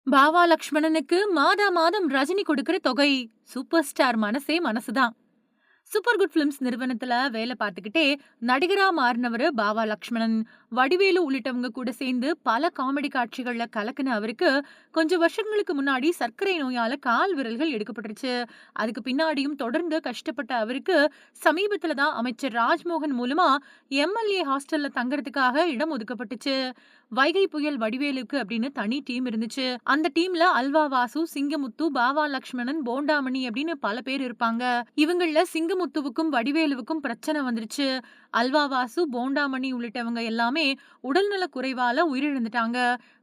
பாவா லக்ஷ்மணனுக்கு மாதா மாதம் ரஜினி கொடுக்கிற தொகை. சூப்பர் ஸ்டார் மனசே மனசுதான். சூப்பர் குட் பிலிம்ஸ் நிறுவனத்துல வேலை பார்த்துக்கிட்டே நடிகரா மாறினவரு பாவா லக்ஷ்மணன். வடிவேலு உள்ளிட்டவங்க கூட சேர்ந்து பல காமெடி காட்சிகள்ல கலக்குன அவருக்கு கொஞ்சம் வருஷங்களுக்கு முன்னாடி சர்க்கரை நோயால கால் விரல்கள் எடுக்கப்பட்டுருச்சு. அதுக்கு பின்னாடியும் தொடர்ந்து கஷ்டப்பட்ட அவருக்கு சமீபத்துல தான் அமைச்சர் ராஜ்மோகன் மூலமா எம்எல்ஏ ஹாஸ்டல்ல தங்கறதுக்காக இடம் ஒதுக்கப்பட்டுச்சு. வைகை புயல் வடிவேலுக்கு அப்படின்னு தனி டீம் இருந்துச்சு. அந்த டீம்ல அல்வா வாசு, சிங்கமுத்து, பாவா லக்ஷ்மணன், போண்டாமணி அப்படின்னு பல பேர் இருப்பாங்க. இவங்கள சிங்கமுத்துவுக்கும் வடிவேலுவுக்கும் பிரச்சனை வந்துருச்சு. அல்வா வாசு, போண்டாமணி உள்ளிட்டவங்க எல்லாமே உடல்நல குறைவால உயிரிழந்துட்டாங்க.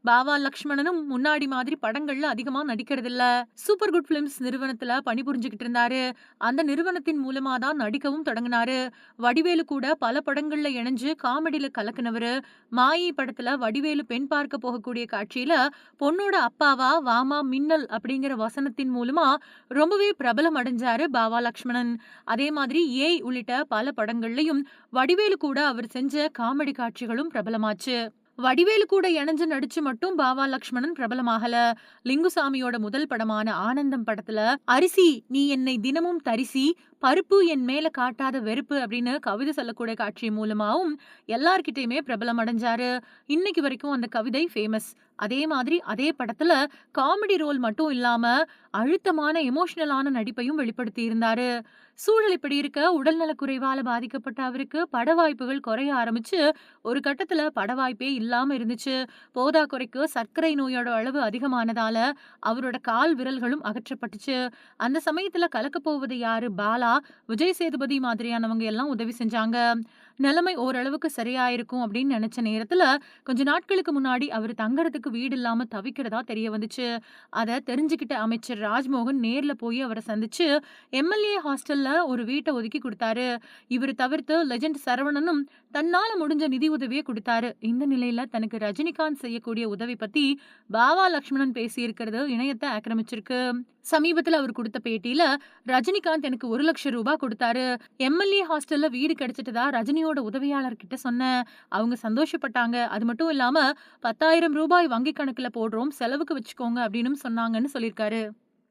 பாவா லக்ஷ்மணனும் முன்னாடி மாதிரி படங்கள்ல அதிகமா நடிக்கிறது இல்ல. சூப்பர் குட் பிலிம்ஸ் நிறுவனத்துல பணிபுரிஞ்சுகிட்டு இருந்தாரு. அந்த நிறுவனத்தின் மூலமா தான் நடிக்கவும் தொடங்கினாரு. வடிவேலு கூட பல படங்கள்ல இணைஞ்சு காமெடியில கலக்குனவரு. மாயி படத்துல வடிவேலு பெண் பார்க்க போகக்கூடிய காட்சியில பொண்ணோட அப்பாவா வாமா மின்னல் அப்படிங்கிற வசனத்தின் மூலமா ரொம்பவே பிரபலம் அடைஞ்சாரு பாவா லக்ஷ்மணன். அதே மாதிரி ஏய் உள்ளிட்ட பல படங்கள்லயும் வடிவேலு கூட அவர் செஞ்ச காமெடி காட்சிகளும் பிரபலமாச்சு. வடிவேலு கூட இணைஞ்சு நடிச்சு மட்டும் பாவா லக்ஷ்மணன் பிரபலமாகல. லிங்குசாமியோட முதல் படமான ஆனந்தம் படத்துல அரிசி நீ என்னை தினமும் தரிசி, பருப்பு என் மேல காட்டாத வெறுப்பு அப்படின்னு கவிதை சொல்லக்கூடிய காட்சி மூலமாவும் எல்லார்கிட்டயுமே பிரபலம் அடைஞ்சாரு. இன்னைக்கு வரைக்கும் அந்த கவிதை ஃபேமஸ். அதே மாதிரி அதே படத்துல காமெடி ரோல் மட்டும் இல்லாம அழுத்தமான எமோஷனலான நடிப்பையும் வெளிப்படுத்தி இருந்தாரு. சூழல் இப்படி இருக்க உடல்நலக் குறைவால பாதிக்கப்பட்ட அவருக்கு பட வாய்ப்புகள் குறைய ஆரம்பிச்சு ஒரு கட்டத்துல பட வாய்ப்பே இல்லாம இருந்துச்சு. போதா குறைக்கு சர்க்கரை நோயோட அளவு அதிகமானதால அவரோட கால் விரல்களும் அகற்றப்பட்டுச்சு. அந்த சமயத்துல கலக்கப் போவது யாரு? பாலா, விஜய் சேதுபதி மாதிரியானவங்க எல்லாம் உதவி செஞ்சாங்க. நிலைமை ஓரளவுக்கு சரியாயிருக்கும் அப்படின்னு நினைச்ச நேரத்துல கொஞ்ச நாட்களுக்கு முன்னாடி அவர் தங்கறதுக்கு வீடு இல்லாம தவிக்கிறதா தெரிய வந்துச்சு. அத தெரிஞ்சுக்கிட்ட அமைச்சர் ராஜ்மோகன் நேர்ல போய் அவரை சந்திச்சு எம்எல்ஏ ஹாஸ்டல்ல ஒரு வீட்டை ஒதுக்கி கொடுத்தாரு. இவர் தவிர்த்து லெஜண்ட் சரவணனும் தன்னால முடிஞ்ச நிதி உதவியை கொடுத்தாரு. இந்த நிலையில தனக்கு ரஜினிகாந்த் செய்யக்கூடிய உதவி பத்தி பாவா லக்ஷ்மணன் பேசியிருக்கிறது இணையத்தை ஆக்கிரமிச்சிருக்கு. சமீபத்துல அவர் கொடுத்த பேட்டியில ரஜினிகாந்த் எனக்கு 1,00,000 ரூபாய் கொடுத்தாரு. எம்எல்ஏ ஹாஸ்டல்ல வீடு கிடைச்சிட்டதா ரஜினியோட உதவியாளர் கிட்ட சொன்னேன். அவங்க சந்தோஷப்பட்டாங்க. அது மட்டும் இல்லாம 10,000 ரூபாய் வங்கி கணக்குல போடுறோம், செலவுக்கு வச்சுக்கோங்க அப்படின்னு சொன்னாங்கன்னு சொல்லியிருக்காரு.